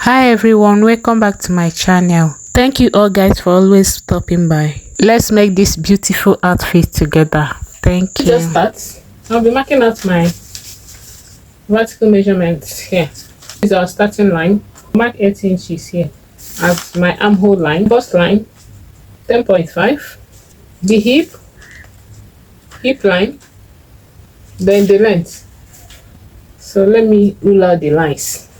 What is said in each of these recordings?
Hi everyone, welcome back to my channel. Thank you all guys for always stopping by. Let's make this beautiful outfit together. Thank you. Just start. I'll be marking out my vertical measurements here. This is our starting line. Mark 8 inches here as my armhole line. First line 10.5. The hip line, then the length. So let me rule out the lines.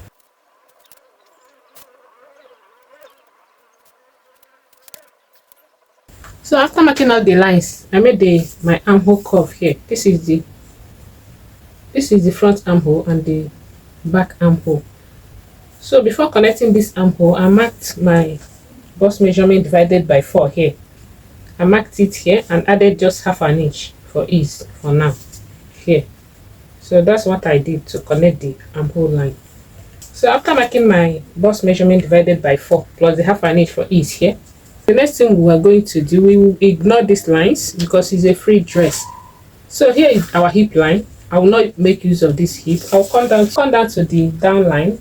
So after marking out the lines, I made my armhole curve here. This is the front armhole and the back armhole. So before connecting this armhole, I marked my bust measurement divided by 4 here. I marked it here and added just half an inch for ease for now here. So that's what I did to connect the armhole line. So after marking my bust measurement divided by 4 plus the half an inch for ease here, the next thing we are going to do, we will ignore these lines because it's a free dress. So here is our hip line. I will not make use of this hip. I'll come down to the down line.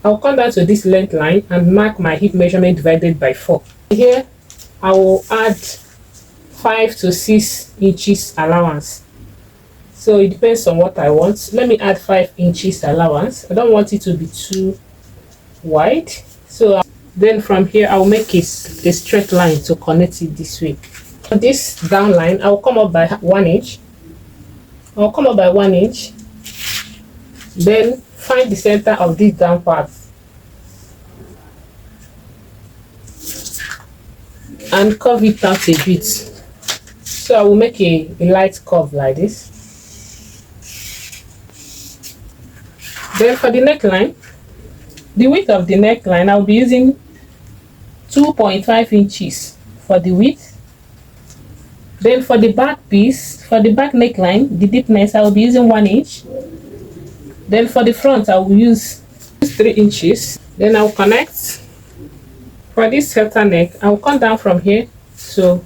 I'll come down to this length line and mark my hip measurement divided by 4. Here I will add 5 to 6 inches allowance. So it depends on what I want. Let me add 5 inches allowance. I don't want it to be too wide. So then from here I'll make a straight line to connect it this way. For this down line, I'll come up by 1 inch. I'll come up by 1 inch. Then find the center of this down part and curve it out a bit. So I will make a light curve like this. Then for the neckline, the width of the neckline, I'll be using 2.5 inches for the width. Then for the back piece, for the back neckline, the deepness, I will be using 1 inch. Then for the front, I will use 3 inches. Then I'll connect. For this halter neck, I'll come down from here to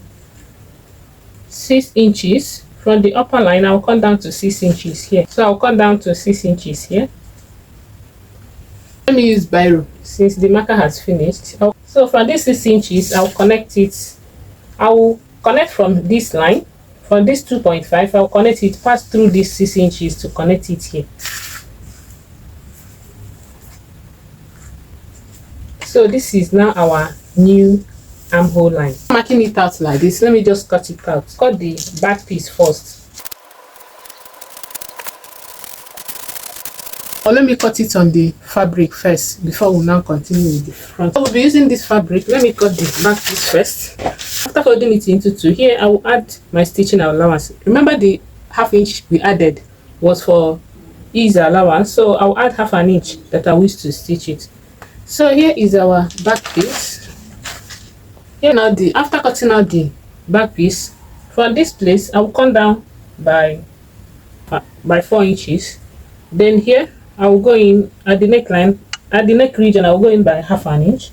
6 inches. From the upper line, I'll come down to 6 inches here. So I'll come down to 6 inches here. Let me use biro since the marker has finished. So from this 6 inches, I'll connect it. I will connect from this line. From this 2.5, I'll connect it, pass through these 6 inches to connect it here. So this is now our new armhole line. Marking it out like this. Let me just cut it out. Cut the back piece first. Or let me cut it on the fabric first before we now continue with the front. So we'll be using this fabric. Let me cut the back piece first. After folding it into 2, here I will add my stitching allowance. Remember the half inch we added was for ease allowance, so I'll add half an inch that I wish to stitch it. So here is our back piece. Here now, after cutting out the back piece, from this place I will come down by 4 inches. Then here I will go in at the neckline, at the neck region I will go in by half an inch.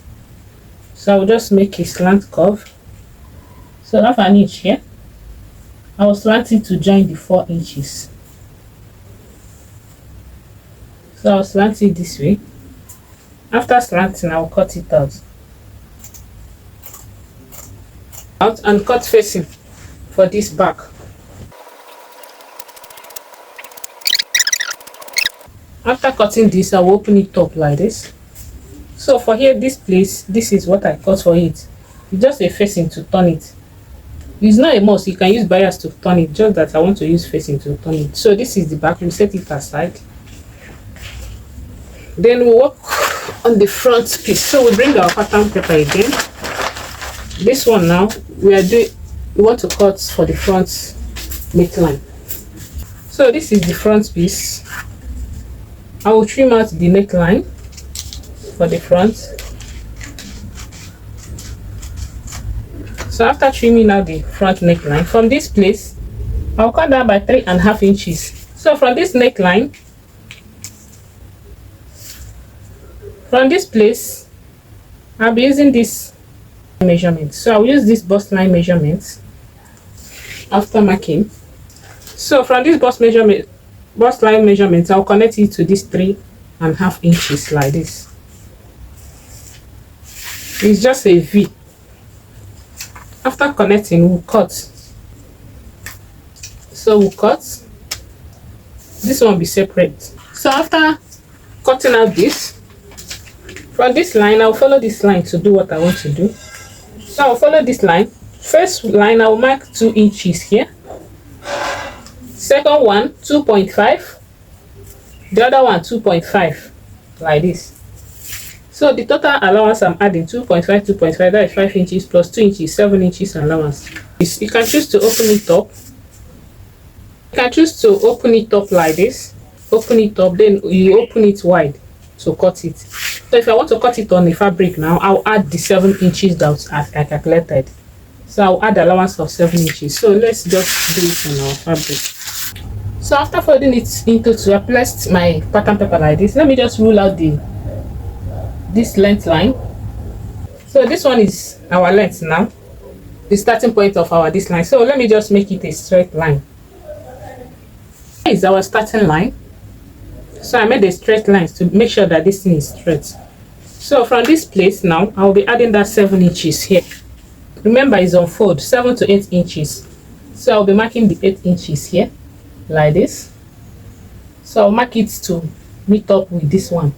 So I will just make a slant curve. So half an inch here. I will slant it to join the 4 inches. So I'll slant it this way. After slanting, I'll cut it out and cut facing for this back. After cutting this, I will open it up like this. So for here, this place, this is what I cut for it. It's just a facing to turn it. It's not a must. You can use bias to turn it, just that I want to use facing to turn it. So this is the back. We'll set it aside. Then we'll work on the front piece. So we bring our pattern paper again. This one now we want to cut for the front neckline. So this is the front piece. I will trim out the neckline for the front. So after trimming out the front neckline, from this place I'll cut down by 3.5 inches. So from this neckline, from this place I'll be using this measurement. So I'll use this bust line measurement after marking. So from this bust line measurement, I'll connect it to these 3 and half inches like this. It's just a V. After connecting, we'll cut. So we'll cut. This one will be separate. So after cutting out this, from this line, I'll follow this line to do what I want to do. So I'll follow this line. First line, I'll mark 2 inches here. Second one, 2.5. The other one, 2.5, like this. So the total allowance I'm adding 2.5, 2.5, that is 5 inches plus 2 inches, 7 inches allowance. You can choose to open it up. You can choose to open it up like this. Open it up, then you open it wide to cut it. So if I want to cut it on the fabric now, I'll add the 7 inches that I calculated. So I'll add allowance of 7 inches. So let's just do it on our fabric. So after folding it into two, I placed my pattern paper like this. Let me just rule out this length line. So this one is our length now, the starting point of our this line. So let me just make it a straight line. Here is our starting line. So I made a straight line to make sure that this thing is straight. So from this place now, I'll be adding that 7 inches here. Remember, it's on fold 7 to 8 inches. So I'll be marking the 8 inches here like this. So I'll mark it to meet up with this one.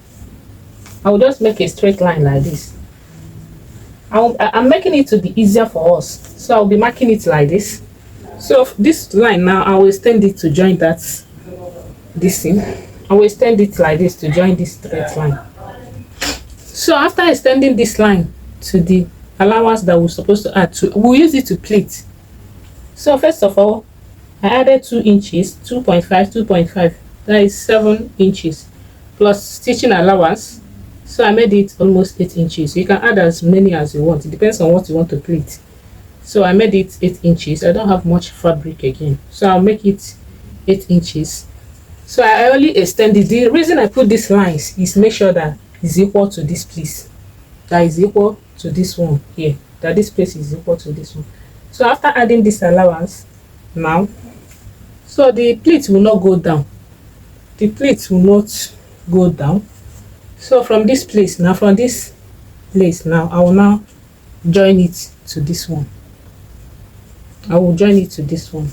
I'll just make a straight line like this. I'm making it to be easier for us, so I'll be marking it like this. So this line now, I will extend it to join this thing. I will extend it like this to join this straight line. So after extending this line to the allowance that we're supposed to add to, we'll use it to pleat. So first of all, I added 2 inches, 2.5, 2.5, that is 7 inches plus stitching allowance. So I made it almost 8 inches. You can add as many as you want. It depends on what you want to pleat. So I made it 8 inches. I don't have much fabric again, so I'll make it 8 inches. So I only extended. The reason I put these lines is make sure that is equal to this place. That is equal to this one here. That this place is equal to this one. So after adding this allowance now, so the pleat will not go down. The pleat will not go down. So from this place now, I will now join it to this one. I will join it to this one.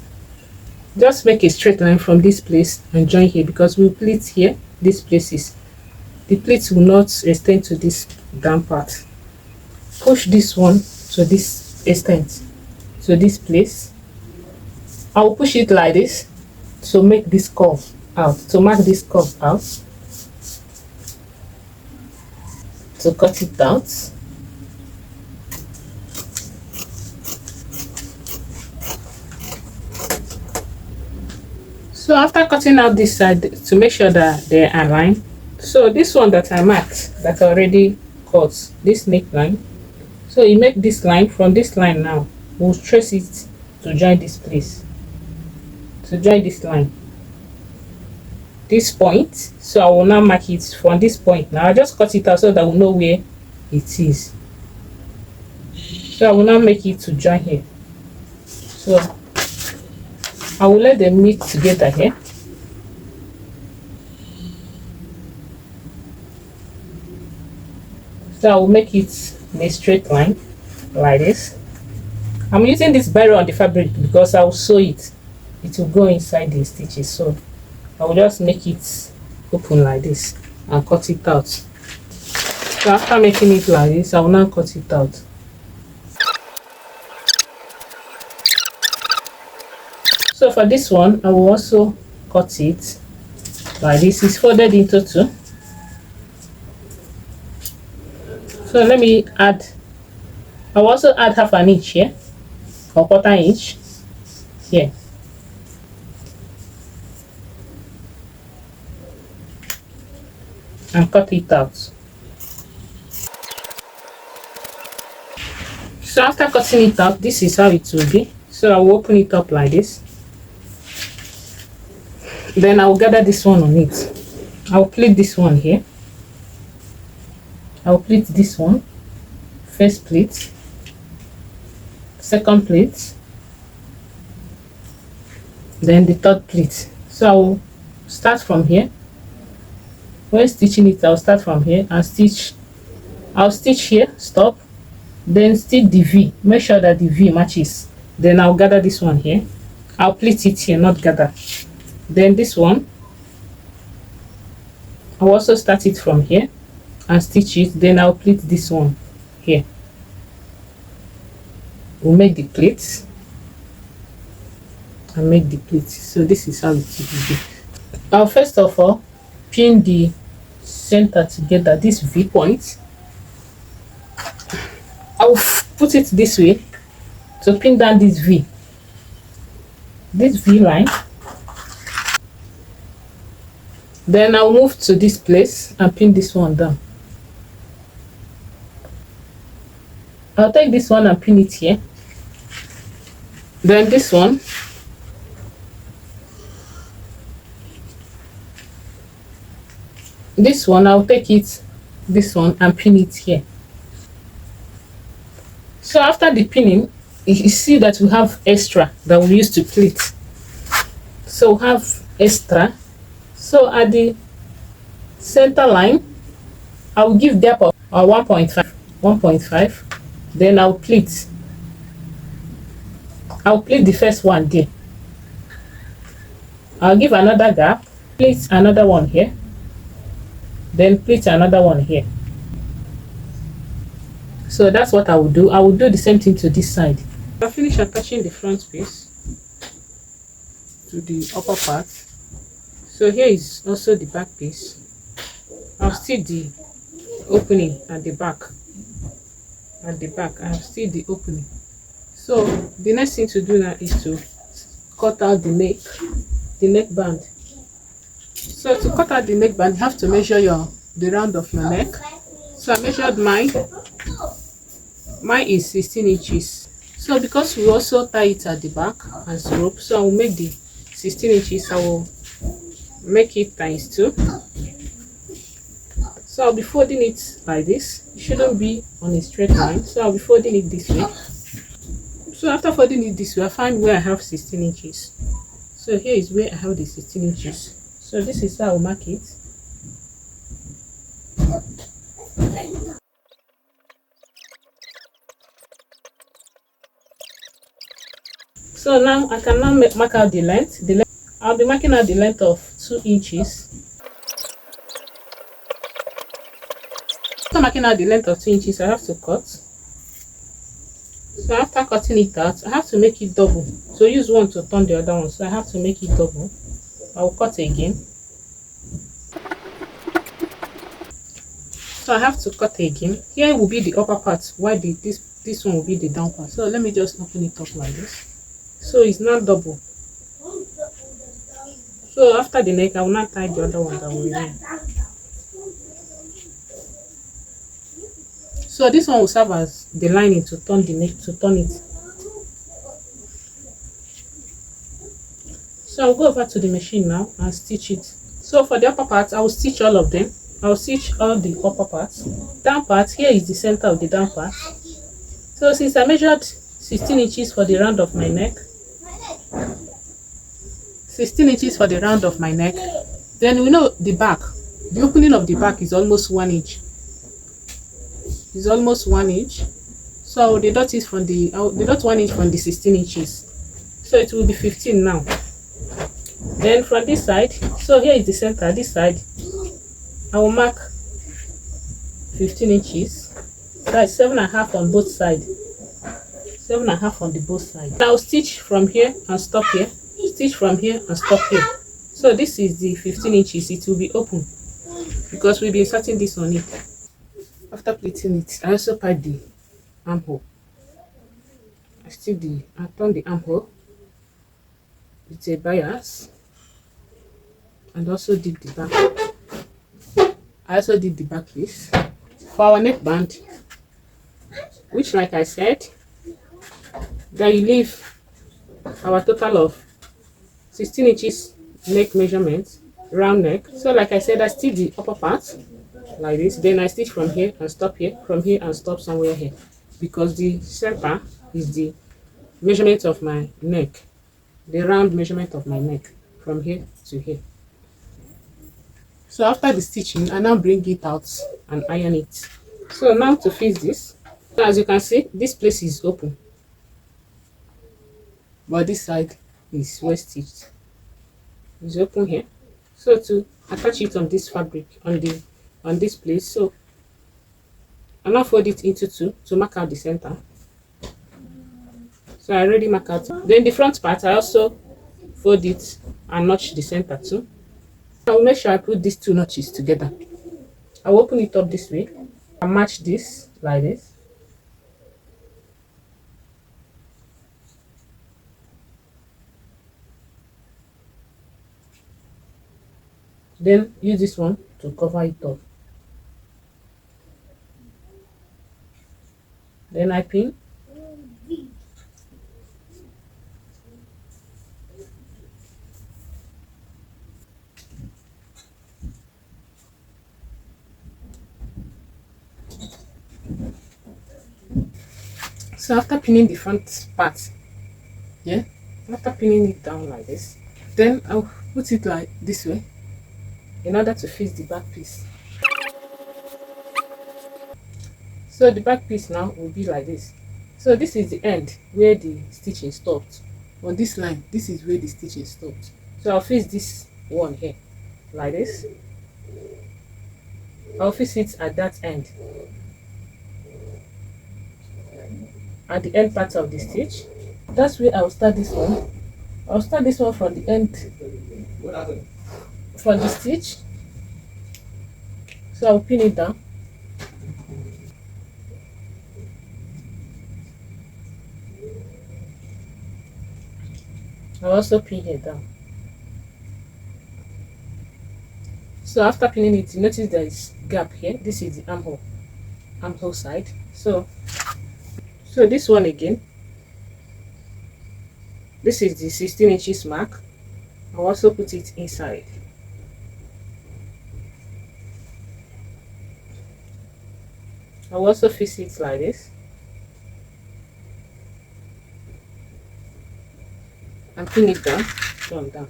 Just make a straight line from this place and join here, because we pleat here, these places. The pleat will not extend to this down part. Push this one to this extent, to this place. I will push it like this to make this curve out, to mark this curve out. To cut it out. So after cutting out this side to make sure that they are aligned, so this one that I marked, that I already cut, this neckline, so you make this line. From this line now, we'll trace it to join this place, to join this line, this point. So I will now mark it from this point. Now I just cut it out so that we'll know where it is. So I will now make it to join here. So I will let them meet together here. So I will make it in a straight line like this. I'm using this barrier on the fabric because I will sew it. It will go inside the stitches. So I will just make it open like this and cut it out. So after making it like this, I will now cut it out. So for this one, I will also cut it like this. It's folded into two. So let me add, I will also add half an inch here, or quarter inch here. And cut it out. So after cutting it out, this is how it will be. So I will open it up like this. Then I will gather this one on it. I will pleat this one here. I will pleat this one. First pleat, second pleat, then the third pleat. So I will start from here. When stitching it, I'll start from here and stitch. I'll stitch here, stop, then stitch the V. Make sure that the V matches. Then I'll gather this one here. I'll pleat it here, not gather. Then this one, I'll also start it from here and stitch it. Then I'll pleat this one here. We'll make the pleats and make the pleats. So this is how it will be. I'll first of all pin the center together, this V point. I'll put it this way to pin down this V line. Then I'll move to this place and pin this one down. I'll take this one and pin it here. Then this one, I'll take it, this one, and pin it here. So after the pinning, you see that we have extra that we use to pleat. So we have extra. So at the center line, I will give depth of 1.5. Then I'll pleat. I'll pleat the first one there. I'll give another gap, pleat another one here, then pleat another one here. So that's what I will do. I will do the same thing to this side. I'll finish attaching the front piece to the upper part. So here is also the back piece. I'll stitch the opening at the back. At the back, I'll stitch the opening. So the next thing to do now is to cut out the neckband. So to cut out the neckband, you have to measure the round of your neck. So I measured mine. Mine is 16 inches. So because we also tie it at the back as rope, so I will make the 16 inches. I will make it times 2. So I'll be folding it like this. It shouldn't be on a straight line. So I'll be folding it this way. So after folding it this way, I find where I have 16 inches. So here is where I have the 16 inches. So this is how I'll mark it. So now I can now mark out the length. I'll be marking out the length of 2 inches. After marking out the length of 2 inches, I have to cut. So after cutting it out, I have to make it double. So use one to turn the other one. So I have to make it double. I will cut again. So I have to cut again. Here will be the upper part, while this one will be the down part. So let me just open it up like this. So it's not double. So after the neck, I will not tie the other one that will remain. So this one will serve as the lining to turn the neck, to turn it. So I'll go over to the machine now and stitch it. So for the upper part, I will stitch all of them. I will stitch all the upper parts. Down part, here is the center of the down part. So since I measured 16 inches for the round of my neck, 16 inches for the round of my neck, then we know the back. The opening of the back is almost 1 inch. Is almost 1 inch. So I will deduct it from the 1 inch from the 16 inches. So it will be 15 now. Then from this side, so here is the center. This side, I will mark 15 inches. That's 7.5 on both sides. 7.5 on the both sides. Now stitch from here and stop here. Stitch from here and stop here. So this is the 15 inches. It will be open because we'll be inserting this on it. After pleating it, I also pipe the armhole. I turn the armhole with a bias and also did the back. I also did the back piece for our neckband, which, like I said, then you leave our total of 16 inches neck measurement, round neck. So like I said, I stitch the upper part like this, then I stitch from here and stop here, from here and stop somewhere here, because the center is the measurement of my neck, the round measurement of my neck from here to here. So after the stitching, I now bring it out and iron it. So now to fix this, so as you can see, this place is open, but this side is well stitched. It's open here. So to attach it on this fabric, on this place, so I now fold it into two to mark out the center. So I already mark out. Then the front part, I also fold it and notch the center too. I will make sure I put these two notches together. I will open it up this way and match this like this. Then use this one to cover it up. Then I pin. So after pinning the front part, yeah, after pinning it down like this, then I'll put it like this way in order to fix the back piece. So the back piece now will be like this. So this is the end where the stitching stopped. On this line, this is where the stitching stopped. So I'll fix this one here like this. I'll fix it at that end, at the end part of the stitch. That's where I'll start this one. I'll start this one from the end, from the stitch. So I'll pin it down. I'll also pin it down. So after pinning it, you notice there is gap here. This is the armhole side. So this one again, this is the 16 inches mark. I'll also put it inside. I'll also fix it like this and pin it down, down.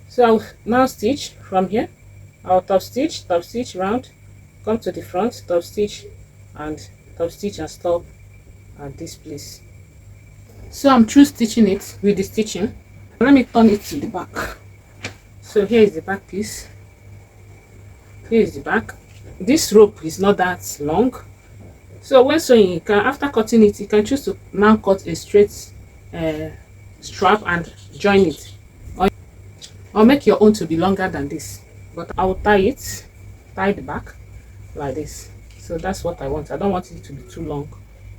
So I'll now stitch from here. I'll top stitch round, come to the front, top stitch and stop at this place. So I'm through stitching it with the stitching. Let me turn it to the back. So here is the back piece. Here is the back. This rope is not that long, so when sewing, you can, after cutting it, you can choose to now cut a straight strap and join it, or make your own to be longer than this. But I will tie the back like this. So that's what I want. I don't want it to be too long.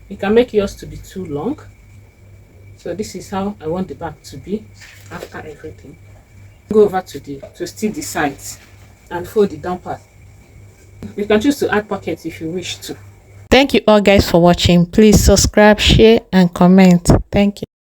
You can make yours to be too long. So this is how I want the back to be after everything. Go over to stitch the sides and fold the down part. You can choose to add pockets if you wish to. Thank you all guys for watching. Please subscribe, share and comment. Thank you.